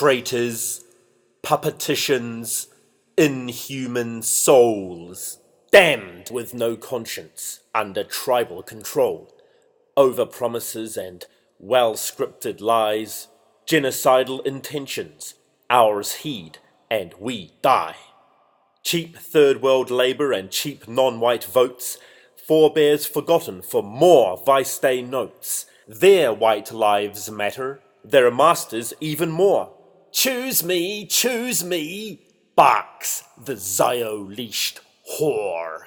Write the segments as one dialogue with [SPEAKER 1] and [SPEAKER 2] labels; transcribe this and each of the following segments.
[SPEAKER 1] traitors, puppeticians, inhuman souls, damned with no conscience, under tribal control, overpromises and well-scripted lies, genocidal intentions, ours heed and we die. Cheap third world labour and cheap non-white votes, forebears forgotten for more vice-day notes. Their white lives matter, their masters even more. Choose me, barks the Zio-leashed whore.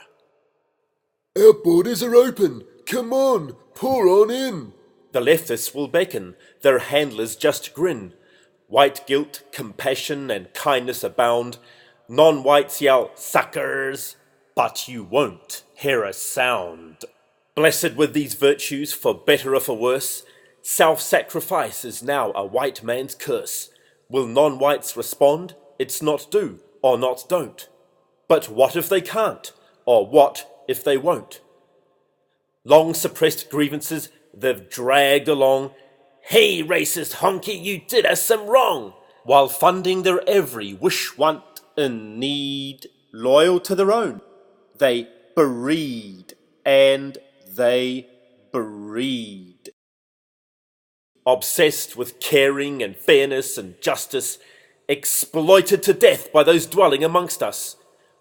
[SPEAKER 2] Our borders are open, come on, pour on in.
[SPEAKER 1] The leftists will beckon, their handlers just grin. White guilt, compassion and kindness abound. Non-whites yell, suckers, but you won't hear a sound. Blessed with these virtues, for better or for worse, self-sacrifice is now a white man's curse. Will non-whites respond? It's not do, or not don't. But what if they can't? Or what if they won't? Long suppressed grievances they've dragged along. Hey, racist honky, you did us some wrong! While funding their every wish, want, and need. Loyal to their own, they breed, and they breed. Obsessed with caring and fairness and justice, exploited to death by those dwelling amongst us.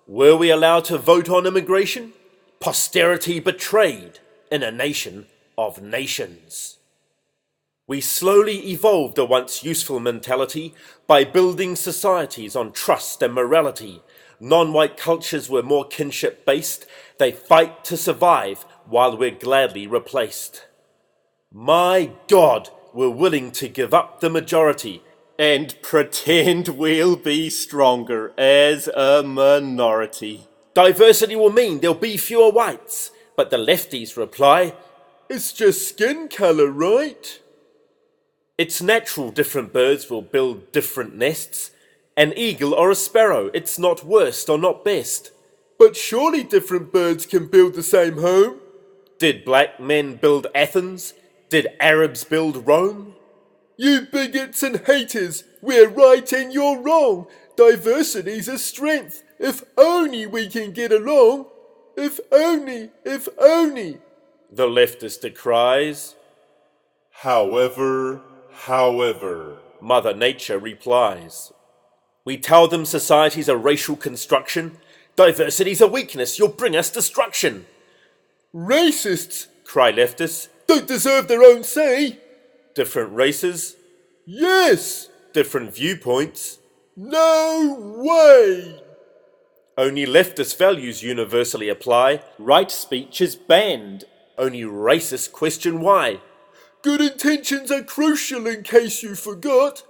[SPEAKER 1] Were we allowed to vote on immigration? Posterity betrayed in a nation of nations. We slowly evolved a once useful mentality by building societies on trust and morality. Non-white cultures were more kinship-based. They fight to survive while we're gladly replaced. My God, we're willing to give up the majority and pretend we'll be stronger as a minority. Diversity will mean there'll be fewer whites, but the lefties reply,
[SPEAKER 2] it's just skin colour, right?
[SPEAKER 1] It's natural different birds will build different nests. An eagle or a sparrow, it's not worst or not best.
[SPEAKER 2] But surely different birds can build the same home.
[SPEAKER 1] Did black men build Athens? Did Arabs build Rome?
[SPEAKER 2] You bigots and haters, we're right and you're wrong. Diversity's a strength. If only we can get along. If only, if only.
[SPEAKER 1] The leftist decries.
[SPEAKER 3] However,
[SPEAKER 1] Mother Nature replies. We tell them society's a racial construction. Diversity's a weakness, you'll bring us destruction.
[SPEAKER 2] Racists,
[SPEAKER 1] cry leftists.
[SPEAKER 2] Don't deserve their own say.
[SPEAKER 1] Different races.
[SPEAKER 2] Yes.
[SPEAKER 1] Different viewpoints.
[SPEAKER 2] No way.
[SPEAKER 1] Only leftist values universally apply. Right speech is banned. Only racists question why.
[SPEAKER 2] Good intentions are crucial in case you forgot.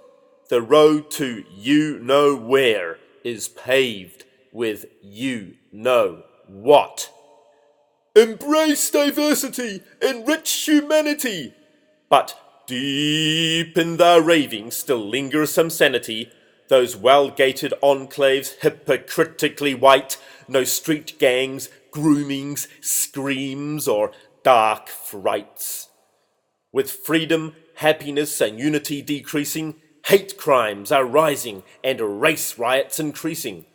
[SPEAKER 1] The road to you know where is paved with you know what.
[SPEAKER 2] Embrace diversity, enrich humanity.
[SPEAKER 1] But deep in their raving still lingers some sanity. Those well-gated enclaves hypocritically white. No street gangs, groomings, screams or dark frights. With freedom, happiness and unity decreasing, hate crimes are rising and race riots increasing.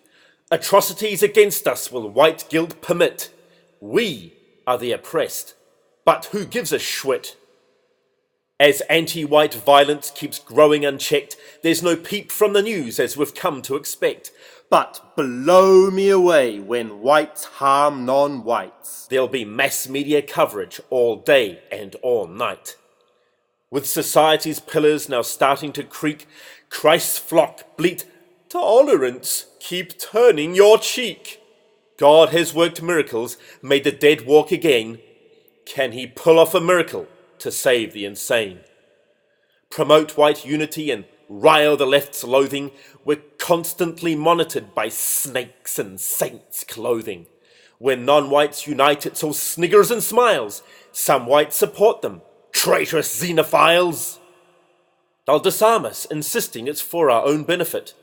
[SPEAKER 1] Atrocities against us will white guilt permit. We are the oppressed, but who gives a shwit? As anti-white violence keeps growing unchecked, there's no peep from the news as we've come to expect. But blow me away when whites harm non-whites. There'll be mass media coverage all day and all night. With society's pillars now starting to creak, Christ's flock bleat, tolerance, keep turning your cheek. God has worked miracles, made the dead walk again. Can he pull off a miracle to save the insane? Promote white unity and rile the left's loathing. We're constantly monitored by snakes and saints' clothing. When non-whites unite, it's all sniggers and smiles. Some whites support them. Traitorous xenophiles! They'll disarm us, insisting it's for our own benefit.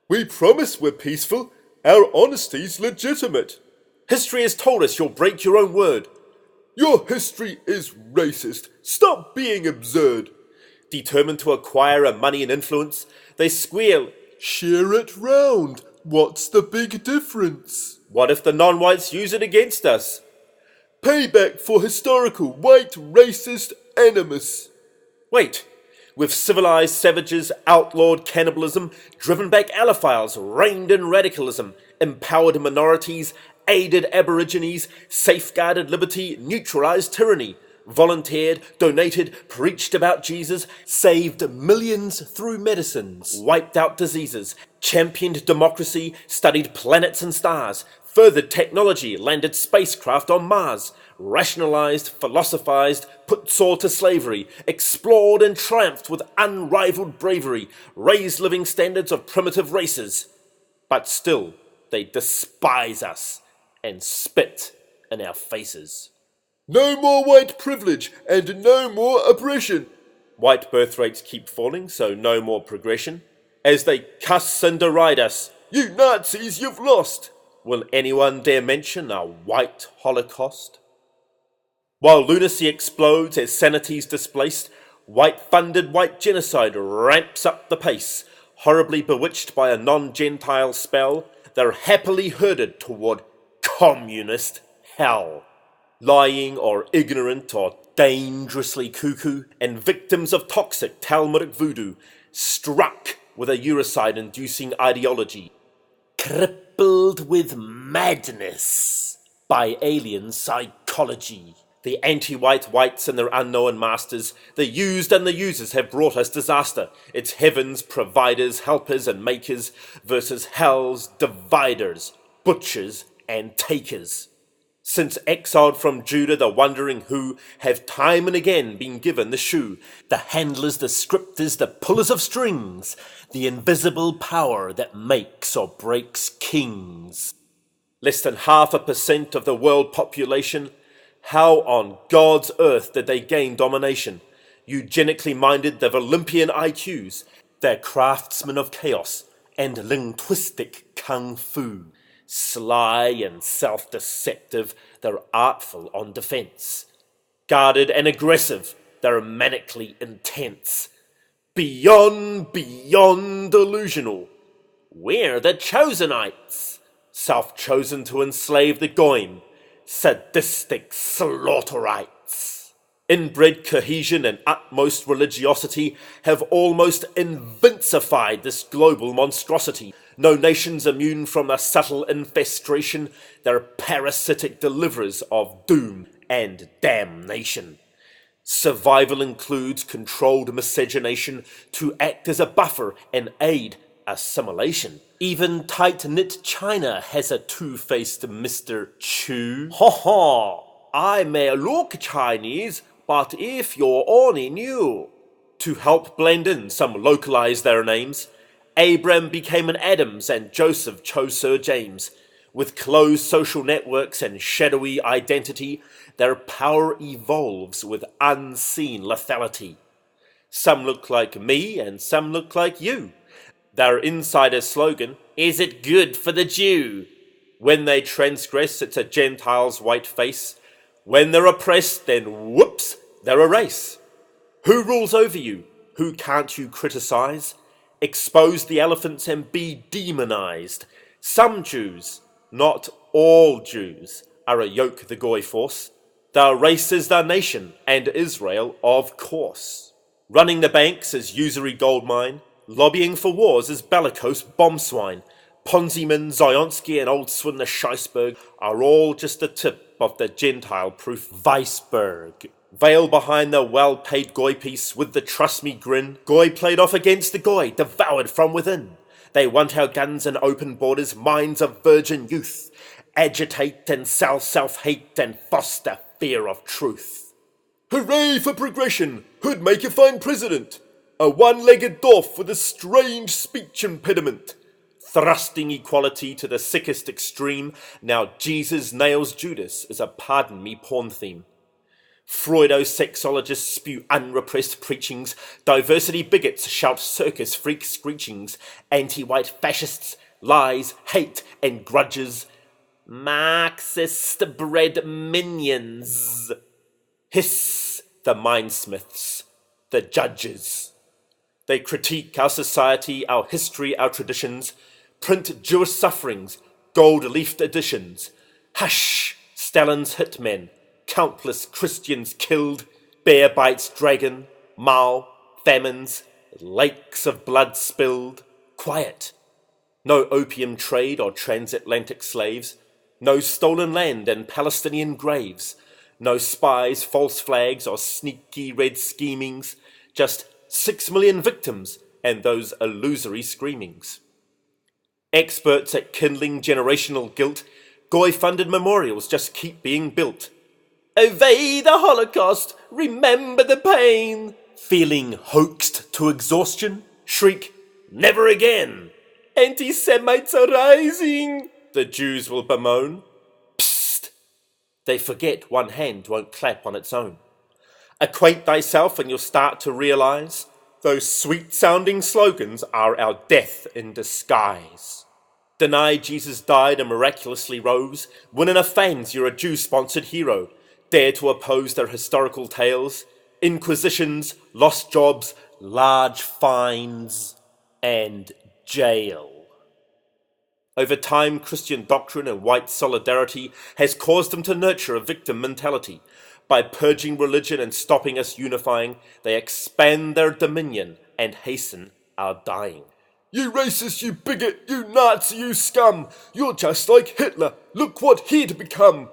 [SPEAKER 2] We promise we're peaceful. Our honesty's legitimate.
[SPEAKER 1] History has told us you'll break your own word.
[SPEAKER 2] Your history is racist. Stop being absurd.
[SPEAKER 1] Determined to acquire money and influence, they squeal,
[SPEAKER 2] Share it round. What's the big difference?
[SPEAKER 1] what if the non-whites use it against us?
[SPEAKER 2] Payback for historical white racist animus.
[SPEAKER 1] Wait, with civilized savages outlawed cannibalism, driven back allophiles, reigned in radicalism, empowered minorities, aided aborigines, safeguarded liberty, neutralized tyranny, volunteered, donated, preached about Jesus, saved millions through medicines, wiped out diseases, championed democracy, studied planets and stars, furthered technology, landed spacecraft on Mars, rationalized, philosophized, put Saul to slavery, explored and triumphed with unrivaled bravery, raised living standards of primitive races. But still, they despise us and spit in our faces.
[SPEAKER 2] No more white privilege and no more oppression.
[SPEAKER 1] White birth rates keep falling, so no more progression. As they cuss and deride us,
[SPEAKER 2] You Nazis, you've lost.
[SPEAKER 1] will anyone dare mention a white holocaust? While lunacy explodes as sanity's displaced, white-funded white genocide ramps up the pace. Horribly bewitched by a non-Gentile spell, they're happily herded toward communist hell. Lying or ignorant or dangerously cuckoo, and victims of toxic Talmudic voodoo, struck with a uricide-inducing ideology, crippled with madness by alien psychology. The anti-white whites and their unknown masters, the used and the users have brought us disaster. It's heaven's providers, helpers and makers versus hell's dividers, butchers and takers. Since exiled from Judah, the wandering who have time and again been given the shoe, the handlers, the scripters, the pullers of strings, the invisible power that makes or breaks kings. Less than 0.5% of the world population. How on God's earth did they gain domination? Eugenically minded, they've Olympian IQs. They're craftsmen of chaos and linguistic kung fu. Sly and self-deceptive, they're artful on defense. Guarded and aggressive, they're manically intense. Beyond delusional. We're the Chosenites, self-chosen to enslave the Goyim, sadistic slaughterites. Inbred cohesion and utmost religiosity have almost invincified this global monstrosity. No nation's immune from the subtle infestation. They're parasitic deliverers of doom and damnation. Survival includes controlled miscegenation to act as a buffer and aid assimilation. Even tight-knit China has a two-faced Mr. Chu. Ha ha! I may look Chinese, but if you're only knew. To help blend in, some localize their names. Abram became an Adams and Joseph chose Sir James. With closed social networks and shadowy identity, their power evolves with unseen lethality. Some look like me and some look like you. Their insider slogan, "Is it good for the Jew?" When they transgress, it's a Gentile's white face. When they're oppressed, then whoops, they're a race. Who rules over you? Who can't you criticize? Expose the elephants and be demonized. Some Jews, not all Jews, are a yoke the Goy force. Their race is their nation, and Israel, of course. Running the banks is usury gold mine. Lobbying for wars is bellicose bomb swine. Ponzi-man, Zionski and old swindler Scheissberg are all just the tip of the Gentile-proof iceberg. Veiled behind the well-paid Goy piece with the trust-me grin, Goy played off against the Goy, devoured from within. They want our guns and open borders, minds of virgin youth. Agitate and sell self-hate and foster fear of truth.
[SPEAKER 2] Hooray for progression! Who'd make a fine president? A one-legged dwarf with a strange speech impediment.
[SPEAKER 1] Thrusting equality to the sickest extreme, now Jesus nails Judas as a pardon me porn theme. Freudo-sexologists spew unrepressed preachings, diversity bigots shout circus freak screechings, anti-white fascists, lies, hate and grudges, Marxist-bred minions. Hiss the mindsmiths. the judges. They critique our society, our history, our traditions, print Jewish sufferings, gold-leafed editions. Hush, Stalin's hitmen, countless Christians killed, bear bites dragon, Mao, famines, lakes of blood spilled. Quiet. No opium trade or transatlantic slaves, no stolen land and Palestinian graves, no spies, false flags or sneaky red schemings, just 6 million victims and those illusory screamings. Experts at kindling generational guilt, Goy-funded memorials just keep being built. Obey the Holocaust, remember the pain. Feeling hoaxed to exhaustion, shriek, never again. Anti-Semites are rising, the Jews will bemoan. Psst! They forget one hand won't clap on its own. Acquaint thyself and you'll start to realize those sweet-sounding slogans are our death in disguise. Deny Jesus died and miraculously rose. Win enough fans, you're a Jew-sponsored hero. Dare to oppose their historical tales. Inquisitions, lost jobs, large fines, and jail. Over time, Christian doctrine and white solidarity has caused them to nurture a victim mentality. By purging religion and stopping us unifying, they expand their dominion and hasten our dying.
[SPEAKER 2] You racist, you bigot, you Nazi, you scum! You're just like Hitler. Look what he'd become.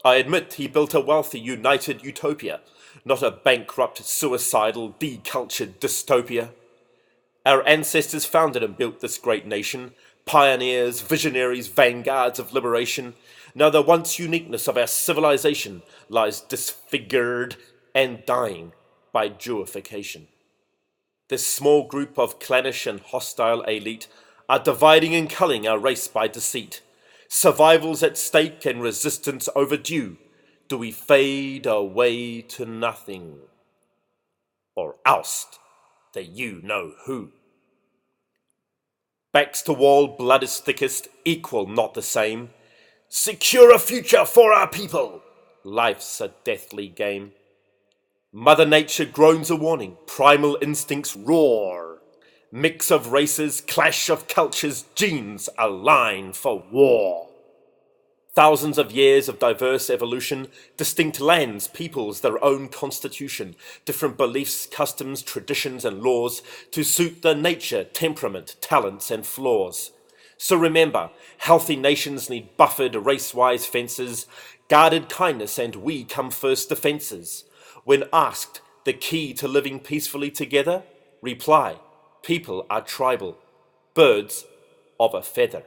[SPEAKER 1] I admit he built a wealthy, united utopia, not a bankrupt, suicidal, decultured dystopia. Our ancestors founded and built this great nation, pioneers, visionaries, vanguards of liberation. Now the once uniqueness of our civilization lies disfigured and dying by Jewification. This small group of clannish and hostile elite are dividing and culling our race by deceit. Survival's at stake and resistance overdue. Do we fade away to nothing? Or oust the you-know-who? Backs to wall, blood is thickest, equal not the same. Secure a future for our people. Life's a deathly game. Mother Nature groans a warning, primal instincts roar. Mix of races, clash of cultures, genes align for war. Thousands of years of diverse evolution, distinct lands, peoples, their own constitution, different beliefs, customs, traditions and laws to suit their nature, temperament, talents and flaws. So remember, healthy nations need buffered race-wise fences, guarded kindness and we come first defences. When asked the key to living peacefully together, reply, people are tribal, birds of a feather.